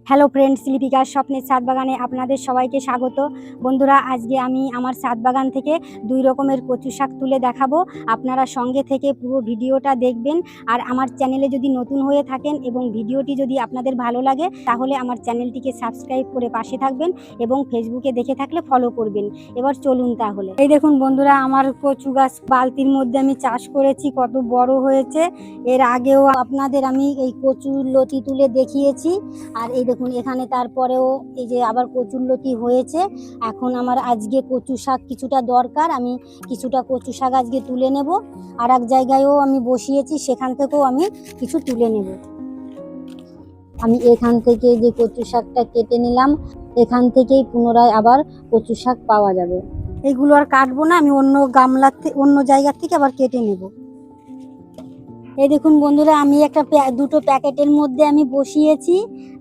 Hello friends, লিপিকার স্বপ্নের ছাদ বাগানে আপনাদের সবাইকে স্বাগত। বন্ধুরা, আজকে আমি আমার ছাদ বাগান থেকে 2 রকমের কচু শাক তুলে দেখাবো। আপনারা সঙ্গে থেকে পুরো ভিডিওটা দেখবেন। আর আমার চ্যানেলে যদি নতুন হয়ে থাকেন এবং ভিডিওটি যদি আপনাদের ভালো লাগে তাহলে আমার চ্যানেলটিকে সাবস্ক্রাইব করে পাশে থাকবেন এবং ফেসবুকে দেখে থাকলে ফলো করবেন। এবার চলুন তাহলে। এই দেখুন বন্ধুরা, আমার কচু গাছ বালতির মধ্যে আমি চাষ করেছি, কত বড় হয়েছে। এর আগেও আপনাদের আমি এই কচুর লতি তুলে দেখিয়েছি। আর এই দেখুন এখানে তারপরেও এই যে আবার কচুরলতি হয়েছে। এখন আমার আজকে কচু শাক কিছুটা দরকার, আমি কিছুটা কচু শাক আজকে তুলে নেব। আর এক জায়গায়ও আমি বসিয়েছি, সেখান থেকেও আমি কিছু তুলে নেব। আমি এখান থেকে যে কচু শাকটা কেটে নিলাম, এখান থেকেই পুনরায় আবার কচু শাক পাওয়া যাবে। এগুলো আর কাটবো না, আমি অন্য গামলার অন্য জায়গার থেকে আবার কেটে নেব। এই দেখুন বন্ধুরা, আমি একটা দুটো প্যাকেটের মধ্যে আমি বসিয়েছি।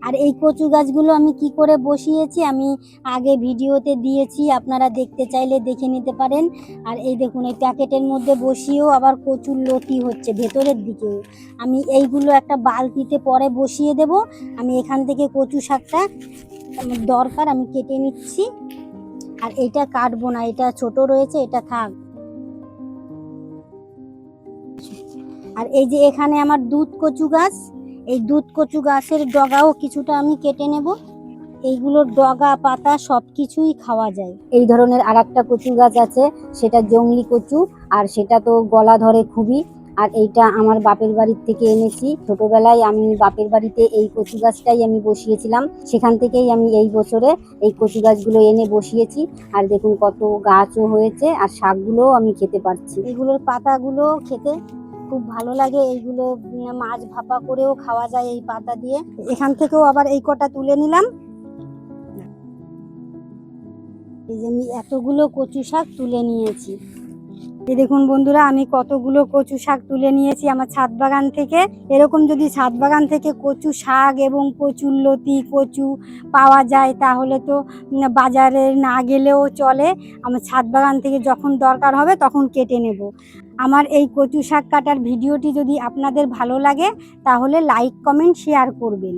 আর এই কচু গাছগুলো আমি কি করে বসিয়েছি আমি আগে ভিডিওতে দিয়েছি, আপনারা দেখতে চাইলে দেখে নিতে পারেন। আর এই দেখুন এই প্যাকেটের মধ্যে বসিয়েও আবার কচুর লতি হচ্ছে ভেতরের দিকে। আমি এইগুলো একটা বালতিতে পরে বসিয়ে দেব। আমি এখান থেকে কচু শাকটা আমার দরকার, আমি কেটে নিচ্ছি। আর এইটা কাটবো না, এটা ছোট রয়েছে, এটা থাক। আর এই যে এখানে আমার দুধ কচু গাছ, এই দুধ কচু গাছের ডগাও কিছুটা আমি কেটে নেব। এইগুলোর ডগা পাতা সব কিছুই খাওয়া যায়। এই ধরনের আর একটা কচু গাছ আছে, সেটা জংলি কচু, আর সেটা তো গলা ধরে খুবই। আর এইটা আমার বাপের বাড়ির থেকে এনেছি। ছোটবেলায় আমি বাপের বাড়িতে এই কচু গাছটাই আমি বসিয়েছিলাম, সেখান থেকেই আমি এই বছরে এই কচু গাছগুলো এনে বসিয়েছি। আর দেখুন কত গাছও হয়েছে, আর শাকগুলোও আমি খেতে পারছি। এগুলোর পাতাগুলো খেতে খুব ভালো লাগে। এইগুলো মাছ ভাপা করেও খাওয়া যায় এই পাতা দিয়ে। এখান থেকেও আবার এই কটা তুলে নিলাম। এই যে আমি এতগুলো কচু শাক তুলে নিয়েছি। এই দেখুন বন্ধুরা, আমি কতগুলো কচু শাক তুলে নিয়েছি আমার ছাদ বাগান থেকে। এরকম যদি ছাদ বাগান থেকে কচু শাক এবং কচুর লতি কচু পাওয়া যায় তাহলে তো বাজারে না গেলেও চলে। আমার ছাদ বাগান থেকে যখন দরকার হবে তখন কেটে নেব। আমার এই কচু শাক কাটার ভিডিওটি যদি আপনাদের ভালো লাগে তাহলে লাইক কমেন্ট শেয়ার করবেন।